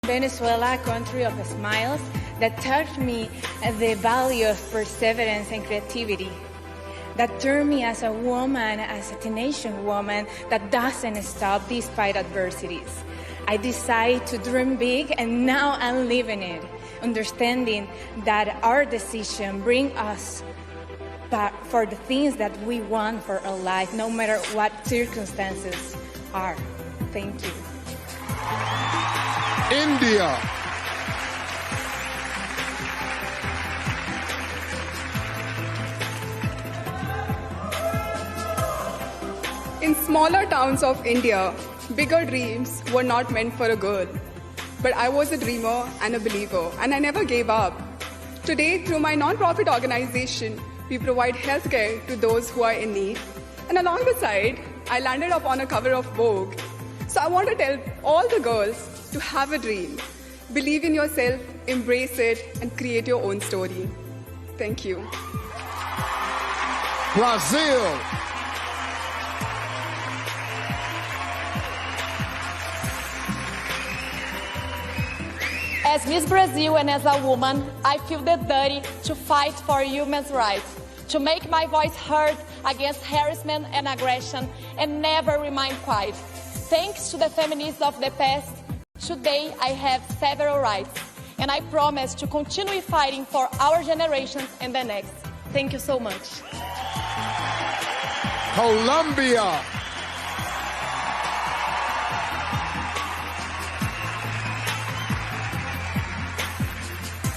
Venezuela, a country of smiles, that taught me the value of perseverance and creativity, that turned me as a woman, as a tenacious woman that doesn't stop despite adversities. I decided to dream big, and now I'm living it, understanding that our decision brings us back for the things that we want for our life, no matter what circumstances are. Thank you. India. In smaller towns of India, bigger dreams were not meant for a girl. But I was a dreamer and a believer, and I never gave up. Today, through my non-profit organization, we provide healthcare to those who are in need. And along the side, I landed up on a cover of Vogue. So I want to tell all the girls to have a dream. Believe in yourself, embrace it, and create your own story. Thank you. Brazil. As Miss Brazil and as a woman, I feel the duty to fight for human rights, to make my voice heard against harassment and aggression, and never remain quiet. Thanks to the feminists of the past, today I have several rights, and I promise to continue fighting for our generations and the next. Thank you so much. Colombia.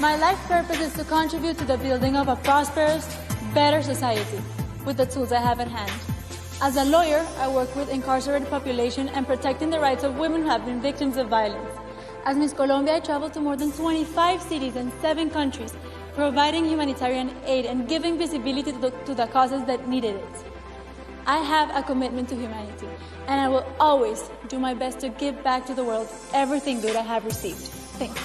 My life purpose is to contribute to the building of a prosperous, better society with the tools I have at hand. As a lawyer, I work with incarcerated population and protecting the rights of women who have been victims of violence. As Miss Colombia, I travel to more than 25 cities and 7 countries, providing humanitarian aid and giving visibility to the causes that needed it. I have a commitment to humanity, and I will always do my best to give back to the world everything good I have received. Thank you.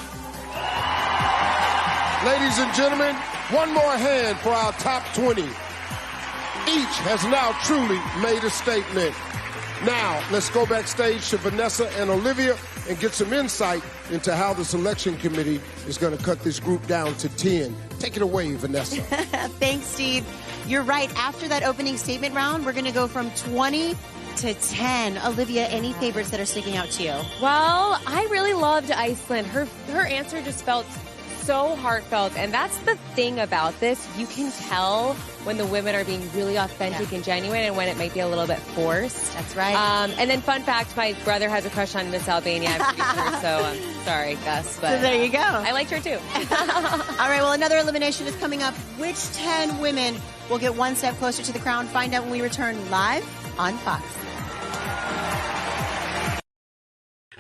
Ladies and gentlemen, one more hand for our top 20. Each has now truly made a statement. Now, let's go backstage to Vanessa and Olivia and get some insight into how the selection committee is going to cut this group down to 10. Take it away, Vanessa. Thanks, Steve. You're right. After that opening statement round, we're going to go from 20 to 10. Olivia, any favorites that are sticking out to you? Well, I really loved Iceland. Her answer just felt so heartfelt, and that's the thing about this. You can tell when the women are being really authentic and genuine, and when it might be a little bit forced. That's right. And then fun fact, my brother has a crush on Miss Albania. I'm pretty sure, so I'm sorry, Gus. But so there you go. I liked her too. All right, well, another elimination is coming up. Which 10 women will get one step closer to the crown? Find out when we return live on Fox.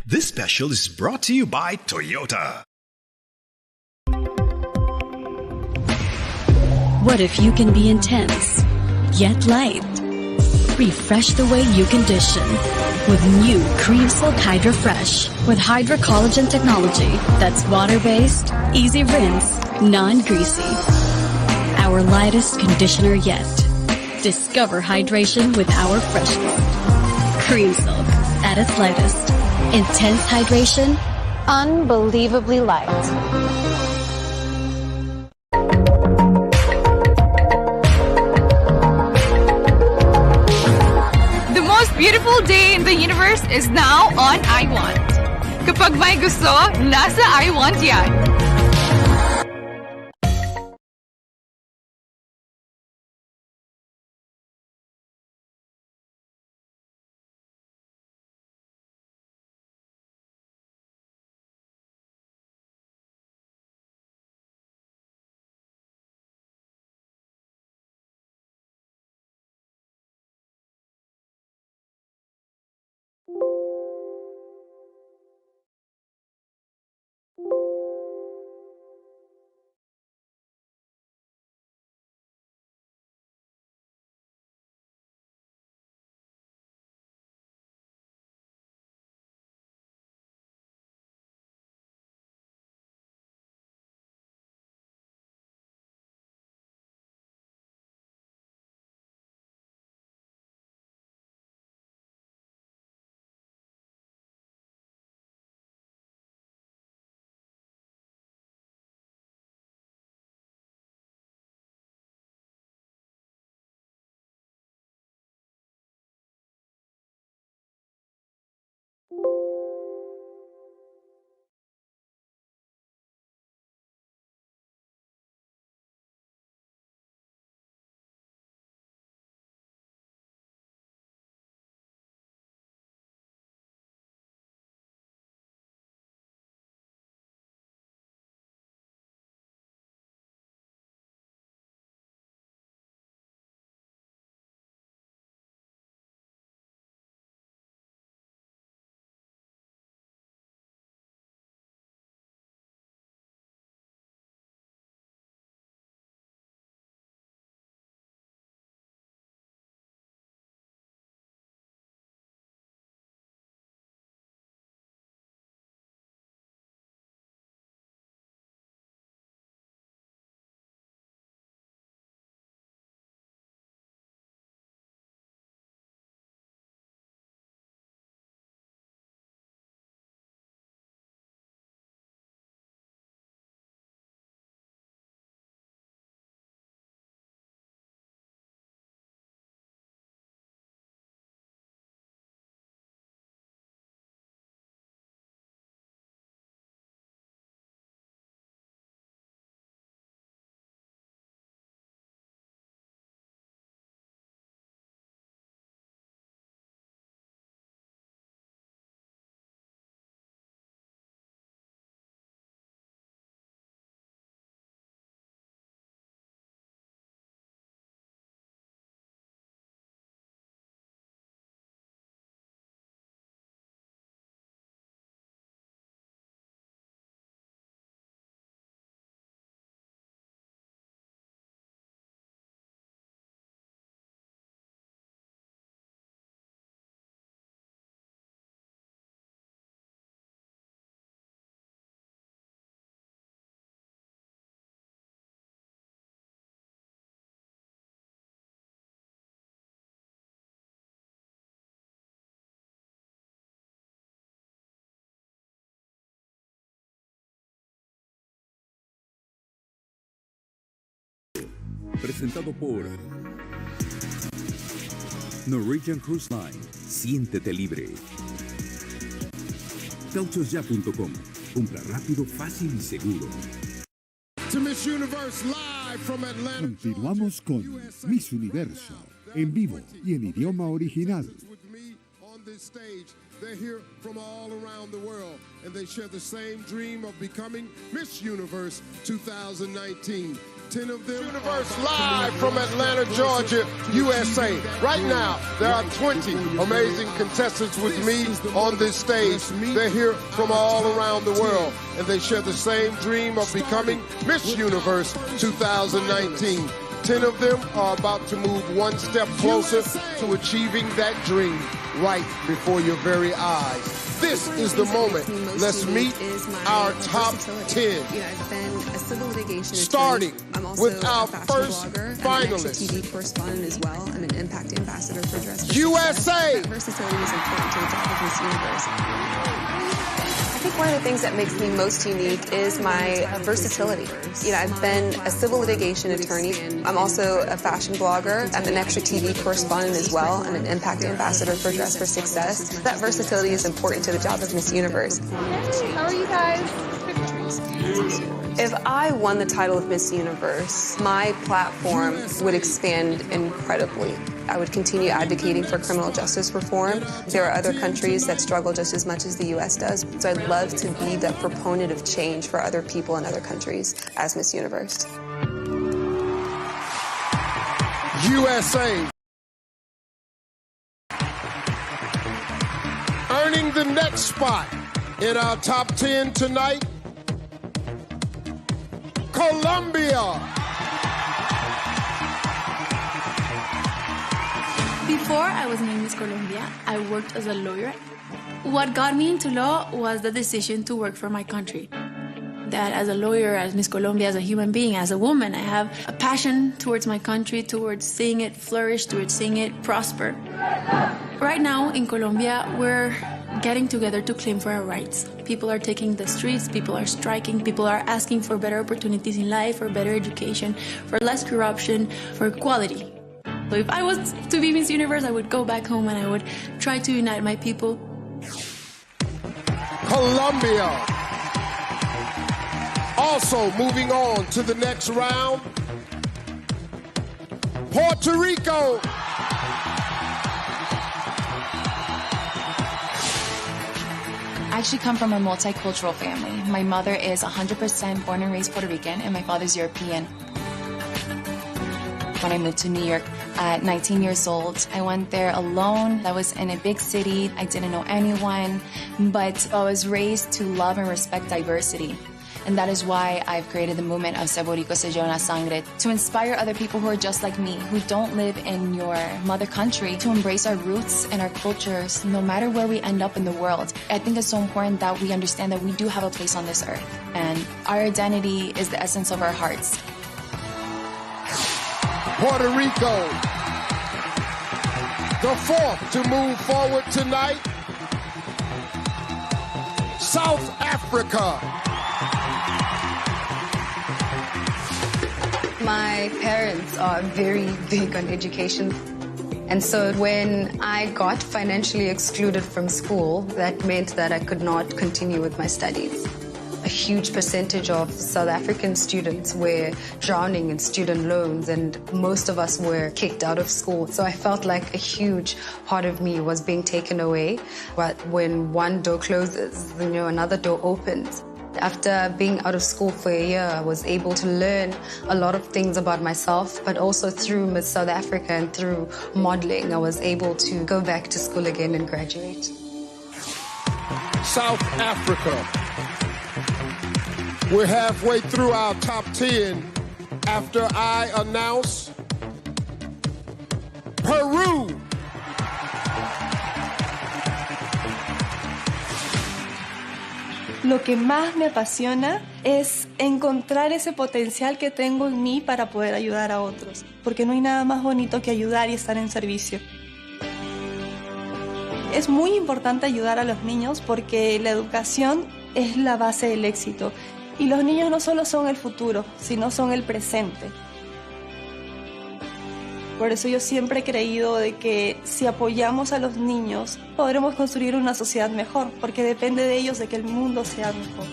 This special is brought to you by Toyota. What if you can be intense, yet light? Refresh the way you condition with new Cream Silk Hydra Fresh with Hydra Collagen technology that's water-based, easy rinse, non-greasy. Our lightest conditioner yet. Discover hydration with our Fresh Gold. Cream Silk at its lightest. Intense hydration, unbelievably light. Beautiful day in the universe is now on I Want. Kapag may gusto, nasa I Want yan. presentado por Norwegian Cruise Line. Siéntete libre. Cauchosya.com. Compra rápido, fácil y seguro. To Miss Universe live from Atlanta. Continuamos con Miss Universo, en vivo y en idioma original. They're here from all around the world, and they share the same dream of becoming Miss Universe 2019. 10 of them. Universe live from Atlanta, Georgia, USA. Right now, there are 20 amazing contestants with me on this stage. They're here from all around the world, and they share the same dream of becoming Miss Universe 2019. 10 of them are about to move one step closer to achieving that dream right before your very eyes. This is the moment. Let's meet our top 10. I've been a civil litigation starting with our first finalist. I'm an TV correspondent as well. I'm an impact ambassador for Dress for USA. That versatility is important to the job of Miss Universe. I think one of the things that makes me most unique is my versatility. I've been a civil litigation attorney. I'm also a fashion blogger. I'm an extra TV correspondent as well. I'm an impact ambassador for Dress for Success. That versatility is important to the job of Miss Universe. Hey, how are you guys? If I won the title of Miss Universe, my platform would expand incredibly. I would continue advocating for criminal justice reform. There are other countries that struggle just as much as the U.S. does, so I'd love to be the proponent of change for other people in other countries as Miss Universe. USA. Earning the next spot in our top 10 tonight, Colombia. Before I was named Miss Colombia, I worked as a lawyer. What got me into law was the decision to work for my country. That as a lawyer, as Miss Colombia, as a human being, as a woman, I have a passion towards my country, towards seeing it flourish, towards seeing it prosper. Right now in Colombia, we're getting together to claim for our rights. People are taking the streets, people are striking, people are asking for better opportunities in life, for better education, for less corruption, for equality. So if I was to be Miss Universe, I would go back home and I would try to unite my people. Colombia. Also moving on to the next round, Puerto Rico. I actually come from a multicultural family. My mother is 100% born and raised Puerto Rican, and my father's European. When I moved to New York at 19 years old, I went there alone. I was in a big city. I didn't know anyone, but I was raised to love and respect diversity. And that is why I've created the movement of Se Boricua Se Lleva la Sangre, to inspire other people who are just like me, who don't live in your mother country, to embrace our roots and our cultures, no matter where we end up in the world. I think it's so important that we understand that we do have a place on this earth, and our identity is the essence of our hearts. Puerto Rico, the fourth to move forward tonight, South Africa. My parents are very big on education. And so when I got financially excluded from school, that meant that I could not continue with my studies. A huge percentage of South African students were drowning in student loans, and most of us were kicked out of school. So I felt like a huge part of me was being taken away. But when one door closes, another door opens. After being out of school for a year, I was able to learn a lot of things about myself, but also through Miss South Africa and through modeling, I was able to go back to school again and graduate. South Africa. We're halfway through our top 10 after I announce Peru. Lo que más me apasiona es encontrar ese potencial que tengo en mí para poder ayudar a otros, porque no hay nada más bonito que ayudar y estar en servicio. Es muy importante ayudar a los niños porque la educación es la base del éxito y los niños no solo son el futuro, sino son el presente. Por eso yo siempre he creído de que si apoyamos a los niños, podremos construir una sociedad mejor, porque depende de ellos de que el mundo sea mejor.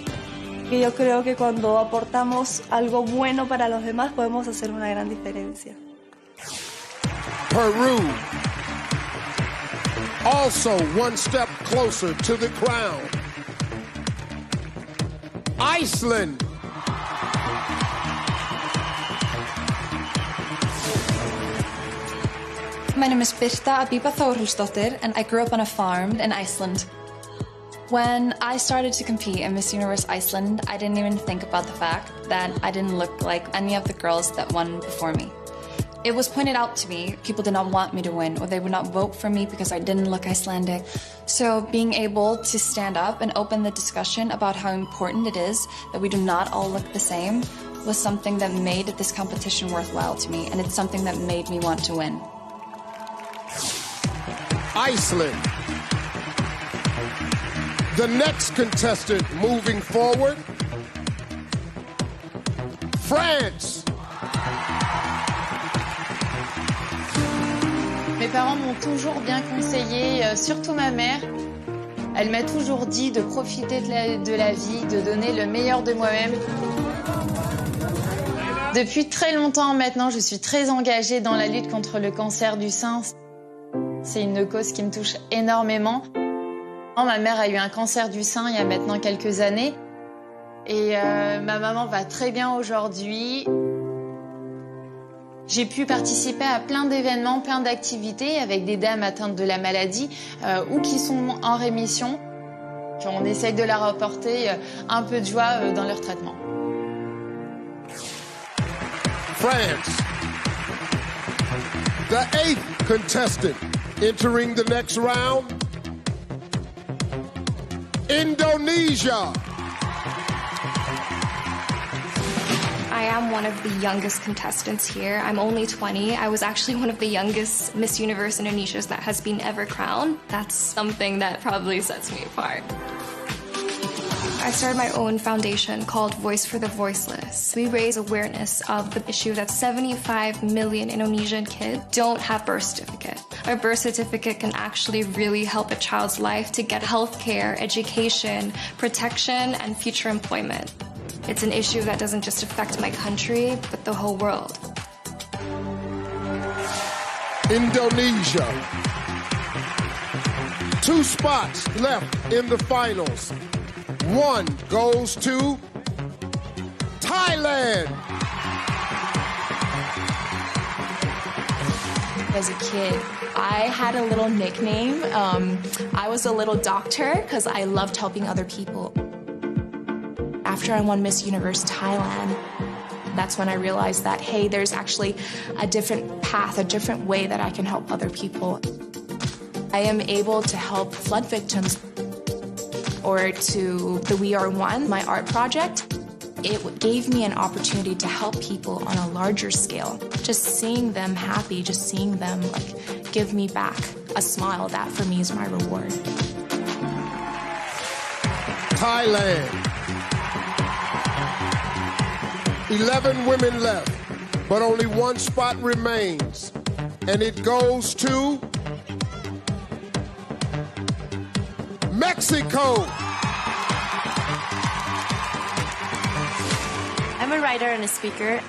Y yo creo que cuando aportamos algo bueno para los demás, podemos hacer una gran diferencia. Peru, also one step closer to the crown. Iceland. My name is Birta Abiba Þórhallsdóttir, and I grew up on a farm in Iceland. When I started to compete in Miss Universe Iceland, I didn't even think about the fact that I didn't look like any of the girls that won before me. It was pointed out to me, people did not want me to win, or they would not vote for me because I didn't look Icelandic. So being able to stand up and open the discussion about how important it is that we do not all look the same was something that made this competition worthwhile to me, and it's something that made me want to win. Iceland. The next contestant moving forward, France. Mes parents m'ont toujours bien conseillé, surtout ma mère. Elle m'a toujours dit de profiter de la vie, de donner le meilleur de moi-même. Depuis très longtemps maintenant, je suis très engagée dans la lutte contre le cancer du sein. C'est une cause qui me touche énormément. Ma mère a eu un cancer du sein il y a maintenant quelques années. Et ma maman va très bien aujourd'hui. J'ai pu participer à plein d'événements, plein d'activités avec des dames atteintes de la maladie ou qui sont en rémission. On essaye de leur apporter un peu de joie dans leur traitement. France. The 8th contestant entering the next round. Indonesia. I am one of the youngest contestants here. I'm only 20. I was actually one of the youngest Miss Universe Indonesias that has been ever crowned. That's something that probably sets me apart. I started my own foundation called Voice for the Voiceless. We raise awareness of the issue that 75 million Indonesian kids don't have birth certificate. A birth certificate can actually really help a child's life to get health care, education, protection, and future employment. It's an issue that doesn't just affect my country, but the whole world. Indonesia. 2 spots left in the finals. 1 goes to Thailand. As a kid, I had a little nickname. I was a little doctor because I loved helping other people. After I won Miss Universe Thailand, that's when I realized that, hey, there's actually a different path, a different way that I can help other people. I am able to help flood victims, or to the We Are One, my art project. It gave me an opportunity to help people on a larger scale. Just seeing them happy, just seeing them give me back a smile, that for me is my reward. Thailand. 11 women left, but only 1 spot remains. And it goes to Mexico. I'm a writer and a speaker.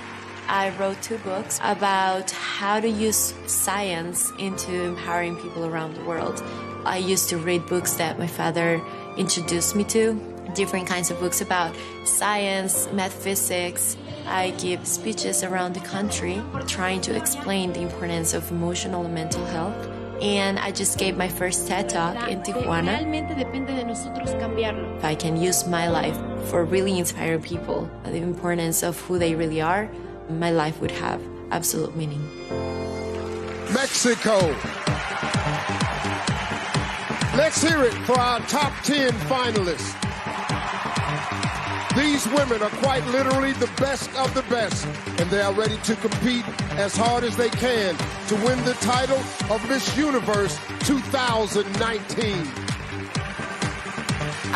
I wrote 2 books about how to use science into empowering people around the world. I used to read books that my father introduced me to, different kinds of books about science, metaphysics. I give speeches around the country trying to explain the importance of emotional and mental health. And I just gave my first TED Talk in Tijuana. If I can use my life for really inspiring people, the importance of who they really are, my life would have absolute meaning. Mexico. Let's hear it for our top 10 finalists. These women are quite literally the best of the best, and they are ready to compete as hard as they can to win the title of Miss Universe 2019.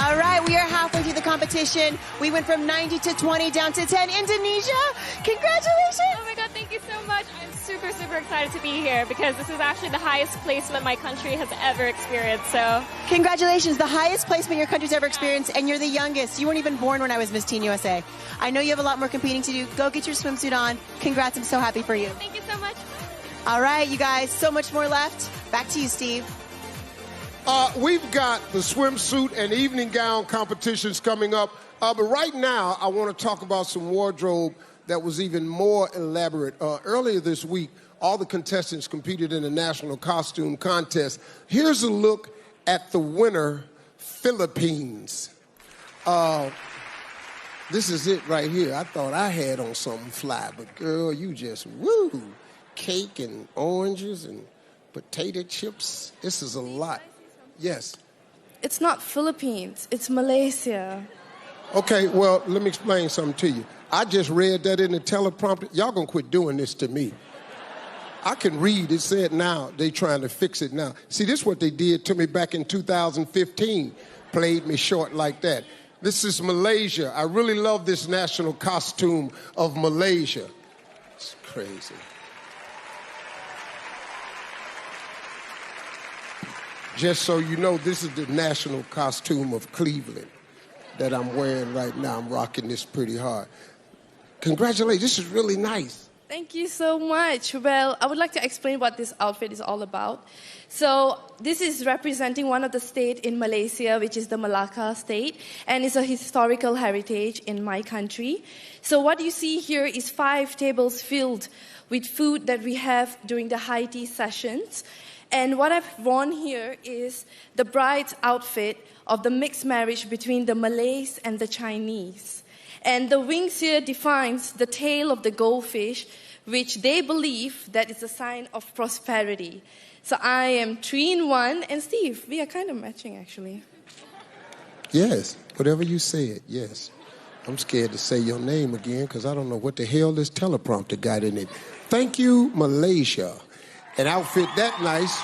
All right, we are halfway through the competition. We went from 90 to 20 down to 10. Indonesia, congratulations! Oh my God, thank you so much. I'm super, super excited to be here because this is actually the highest placement my country has ever experienced. So, Congratulations, the highest placement your country's ever experienced, and you're the youngest. You weren't even born when I was Miss Teen USA. I know you have a lot more competing to do. Go get your swimsuit on. Congrats, I'm so happy for you. thank you so much. All right, you guys, so much more left. Back to you, Steve. We've got the swimsuit and evening gown competitions coming up. But right now, I want to talk about some wardrobe that was even more elaborate. Earlier this week, all the contestants competed in a national costume contest. Here's a look at the winner, Philippines. This is it right here. I thought I had on something fly, but girl, you just, woo, cake and oranges and potato chips. This is a lot. Yes. It's not Philippines, it's Malaysia. Okay, well, let me explain something to you. I just read that in the teleprompter. Y'all gonna quit doing this to me. I can read. It said now. They trying to fix it now. See, this is what they did to me back in 2015. Played me short like that. This is Malaysia. I really love this national costume of Malaysia. It's crazy. Just so you know, this is the national costume of Cleveland that I'm wearing right now. I'm rocking this pretty hard. Congratulations, this is really nice. Thank you so much. Well, I would like to explain what this outfit is all about. So this is representing one of the states in Malaysia, which is the Malacca state, and it's a historical heritage in my country. So what you see here is 5 tables filled with food that we have during the high tea sessions. And what I've worn here is the bride's outfit of the mixed marriage between the Malays and the Chinese. And the wings here defines the tail of the goldfish, which they believe that is a sign of prosperity. So I am 3 in 1, and Steve, we are kind of matching actually. Yes, whatever you said, yes. I'm scared to say your name again because I don't know what the hell this teleprompter got in it. Thank you, Malaysia. An outfit that nice,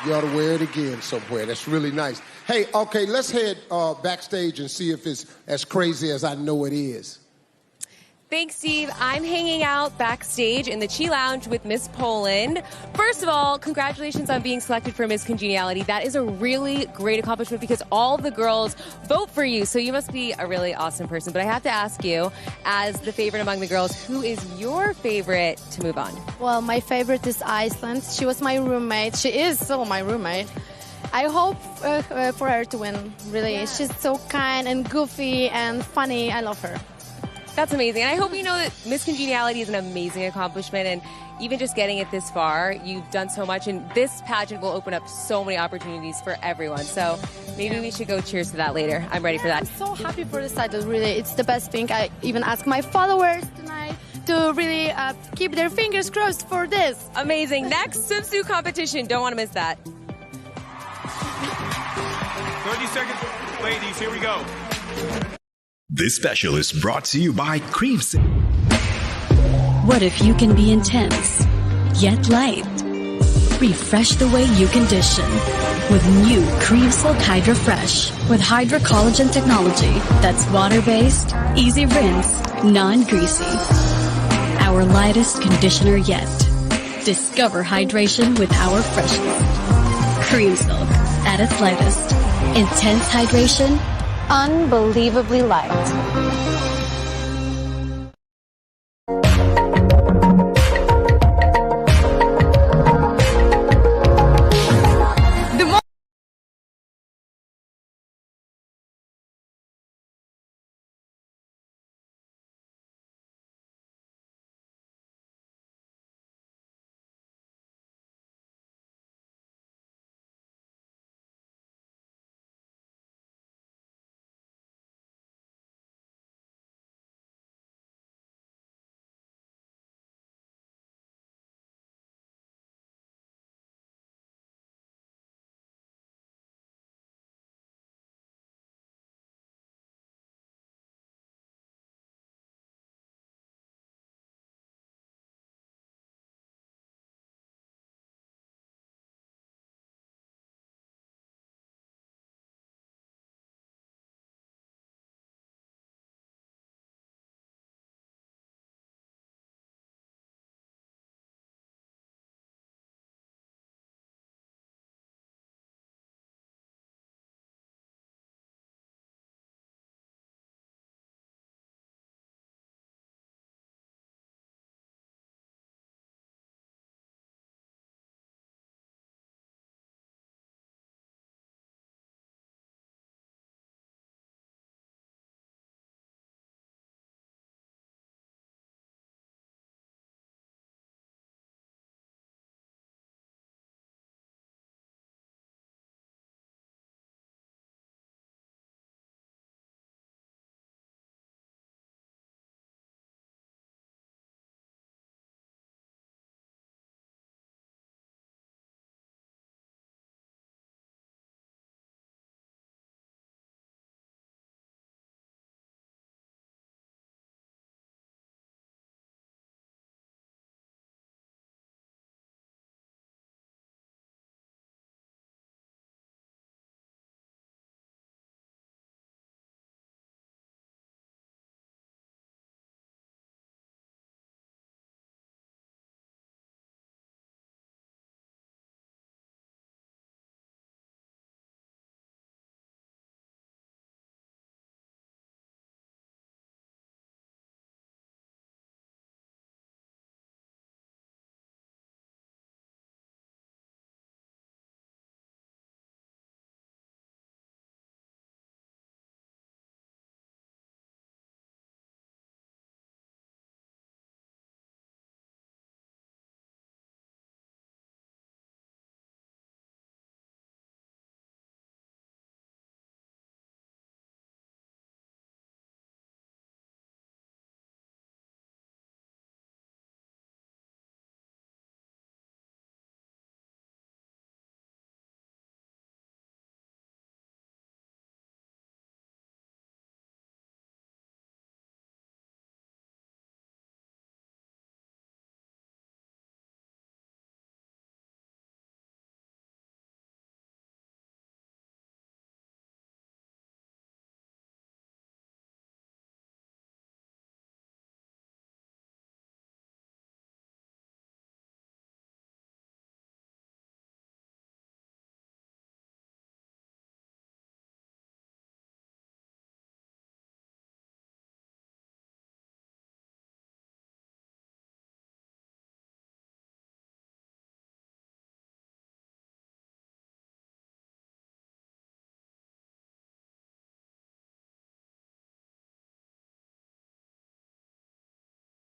you ought to wear it again somewhere. That's really nice. Hey, okay, let's head backstage and see if it's as crazy as I know it is. Thanks, Steve. I'm hanging out backstage in the Chi Lounge with Miss Poland. First of all, congratulations on being selected for Miss Congeniality. That is a really great accomplishment because all the girls vote for you, so you must be a really awesome person. But I have to ask you, as the favorite among the girls, who is your favorite to move on? Well, my favorite is Iceland. She was my roommate. She is still my roommate. I hope for her to win, really. Yeah. She's so kind and goofy and funny. I love her. That's amazing. And I hope you know that Miss Congeniality is an amazing accomplishment. And even just getting it this far, you've done so much. And this pageant will open up so many opportunities for everyone. So maybe we should go cheers to that later. I'm ready for that. I'm so happy for this title, really. It's the best thing. I even asked my followers tonight to really keep their fingers crossed for this. Amazing. Next swimsuit competition. Don't want to miss that. 30 seconds. Ladies, here we go. This special is brought to you by Creamsicle. What if you can be intense, yet light? Refresh the way you condition with new Creamsicle Hydra Fresh with Hydra Collagen technology that's water-based, easy rinse, non-greasy. Our lightest conditioner yet. Discover hydration with our fresh look. Creamsicle at its lightest. Intense hydration, unbelievably light.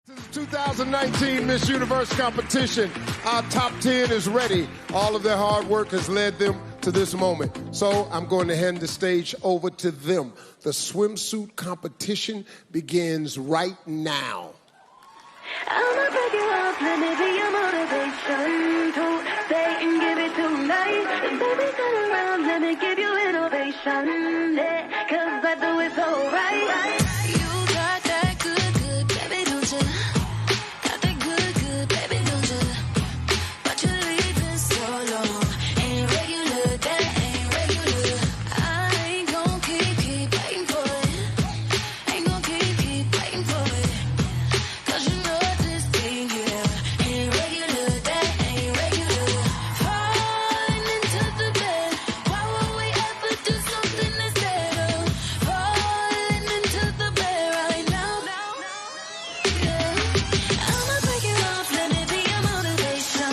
To the 2019 Miss Universe competition. Our top 10 is ready. All of their hard work has led them to this moment. So I'm going to hand the stage over to them. The swimsuit competition begins right now. I'ma break you off, let me be your motivation to stay and give it tonight. And baby, turn around, let me give you innovation. Yeah, 'cause I do it so right. You got that good, good, baby, don't you? Got that good, good, baby, don't you? But you're leaving so long. Ain't regular, that ain't regular. I ain't gon' keep waiting for it. Ain't gon' keep waiting for it. 'Cause you know this thing here ain't regular, that ain't regular. Falling into the bed, why would we ever do something instead of falling into the bed right now? Yeah, I'ma break it off, let me be your motivation.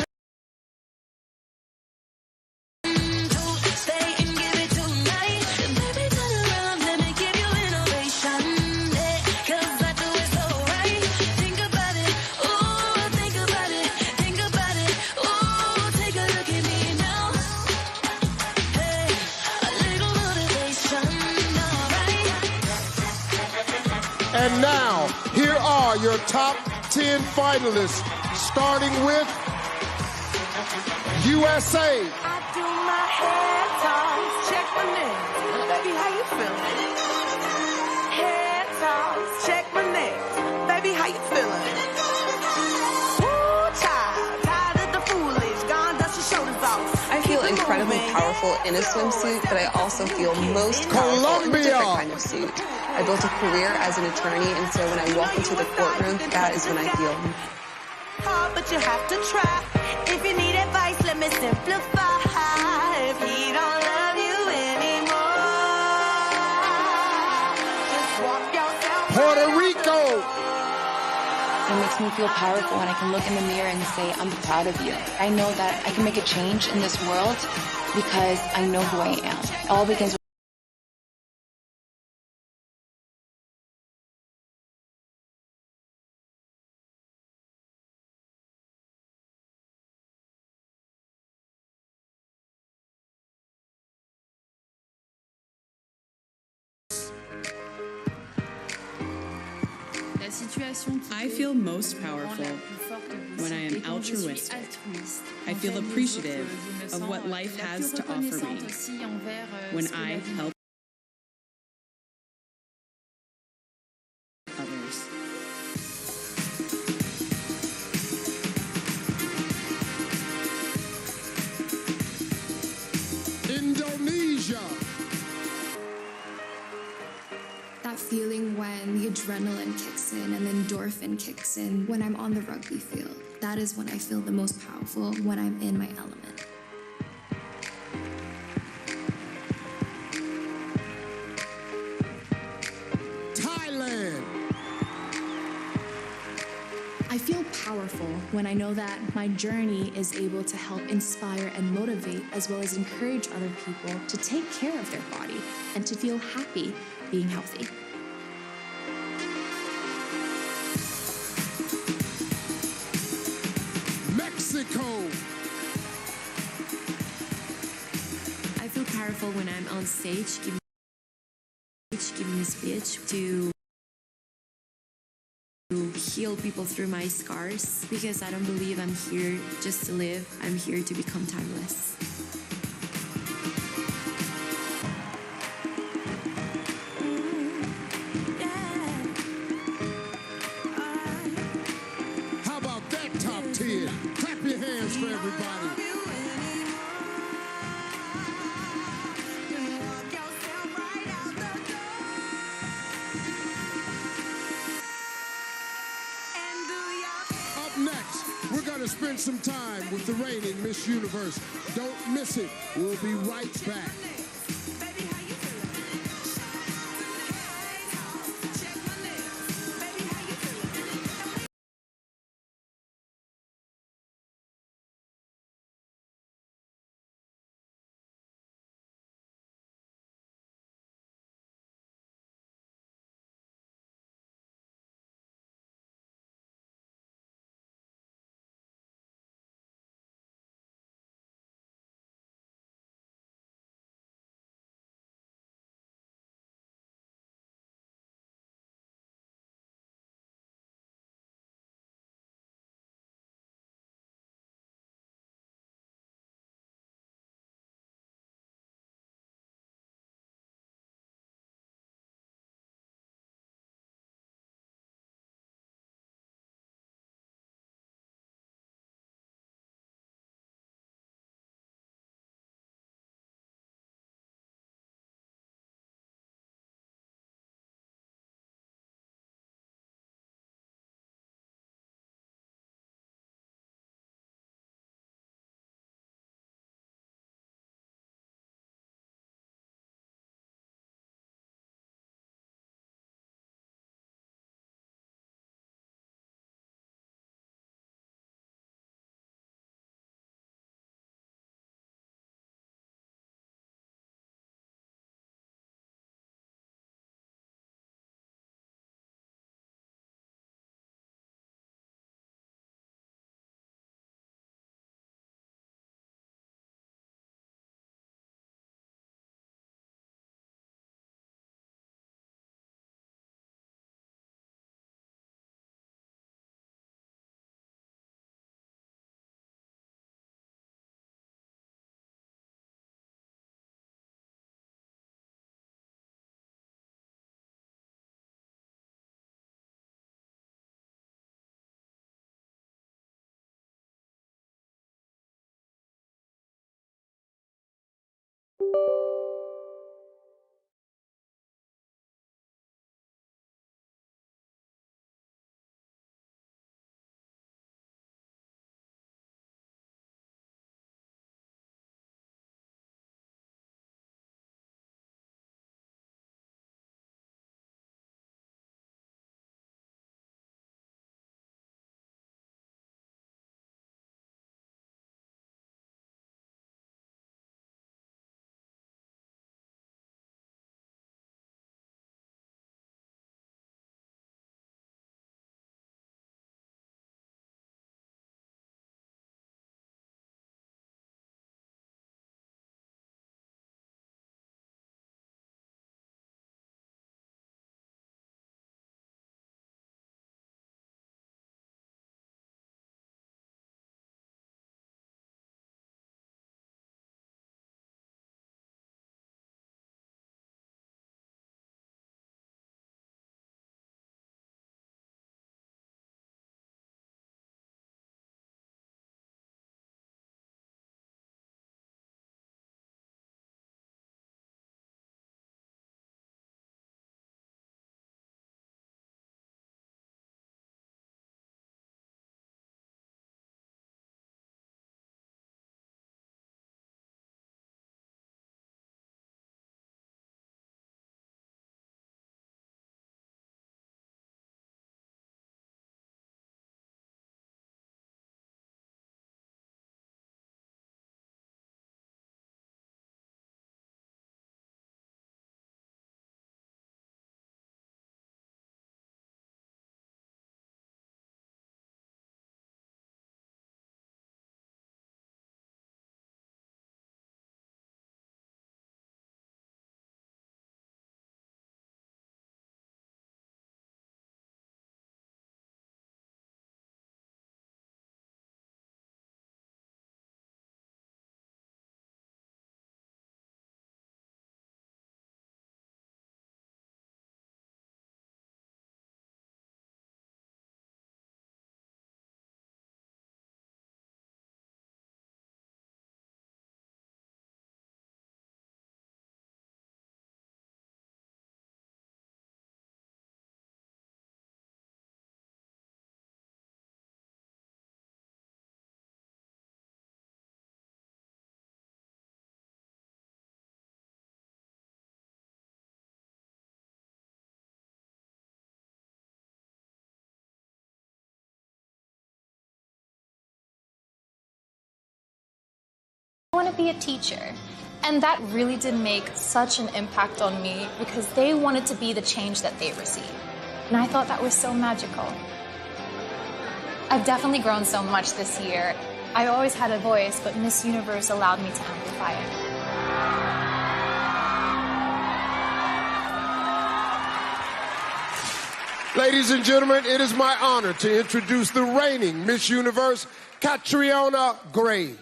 Stay and give it tonight. And baby, turn around, let me give you innovation. Yeah, 'cause I do it so right. Think about it, ooh, think about it, think about it, ooh, take a look at me now. Hey, a little motivation, alright. And now, here are your top 10 finalists, starting with USA. I do my head toss, check my neck. Baby, how you feeling? Head toss, check my neck. Baby, how you feeling? Woo, child, tired of the foolish, gone dust your shoulders off. I feel incredibly powerful in a swimsuit, but I also feel most powerful in a different kind of suit. I built a career as an attorney, and so when I walk into the courtroom, that is when I feel Hard, but you have to try. If you need advice, let me simplify. If he don't love you anymore, just walk yourself. Puerto Rico. It makes me feel powerful when I can look in the mirror and say, I'm proud of you. I know that I can make a change in this world because I know who I am. It all begins with I feel most powerful when I am altruistic. I feel appreciative of what life has to offer me when I help others. Indonesia. That feeling when the adrenaline kicks in and the endorphin kicks in when I'm on the rugby field. That is when I feel the most powerful, when I'm in my element. Thailand. I feel powerful when I know that my journey is able to help inspire and motivate, as well as encourage other people to take care of their body and to feel happy being healthy. Mexico. I feel powerful when I'm on stage giving a speech to heal people through my scars, because I don't believe I'm here just to live. I'm here to become timeless. How about that top 10? Clap your hands for everybody. Up next, we're going to spend some time with the reigning Miss Universe. Don't miss it. We'll be right back. want to be a teacher. And that really did make such an impact on me because they wanted to be the change that they received. And I thought that was so magical. I've definitely grown so much this year. I always had a voice, but Miss Universe allowed me to amplify it. Ladies and gentlemen, it is my honor to introduce the reigning Miss Universe, Catriona Gray.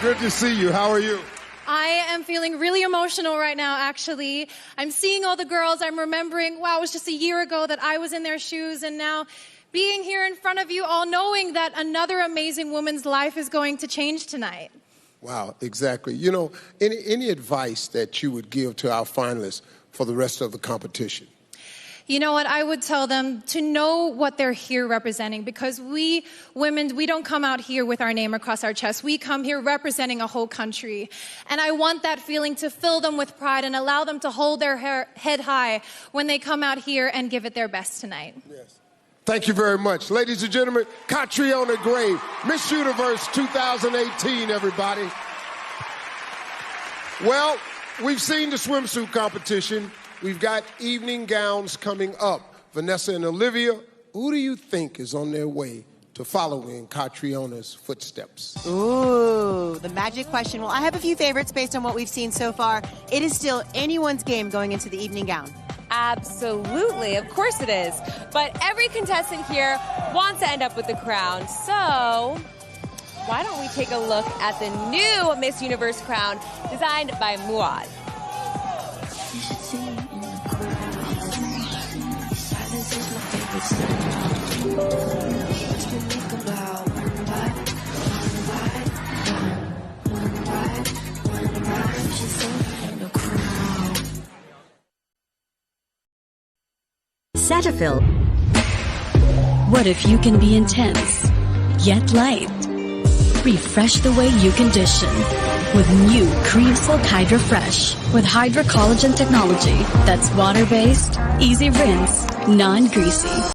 Good to see you. How are you? I am feeling really emotional right now, actually. I'm seeing all the girls. I'm remembering, wow, it was just a year ago that I was in their shoes, and now being here in front of you all, knowing that another amazing woman's life is going to change tonight. Wow, exactly. You know, any advice that you would give to our finalists for the rest of the competition? You know what? I would tell them to know what they're here representing, because we women, we don't come out here with our name across our chest. We come here representing a whole country. And I want that feeling to fill them with pride and allow them to hold their head high when they come out here and give it their best tonight. Yes. Thank you very much. Ladies and gentlemen, Catriona Gray, Miss Universe 2018, everybody. Well, we've seen the swimsuit competition. We've got evening gowns coming up. Vanessa and Olivia, who do you think is on their way to follow in Catriona's footsteps? Ooh, the magic question. Well, I have a few favorites based on what we've seen so far. It is still anyone's game going into the evening gown. Absolutely, of course it is. But every contestant here wants to end up with the crown. So why don't we take a look at the new Miss Universe crown designed by Muad. Cetaphil. What if you can be intense, yet light? Refresh the way you condition with new Cream Silk Hydra Fresh with Hydra Collagen technology that's water-based, easy rinse, non-greasy.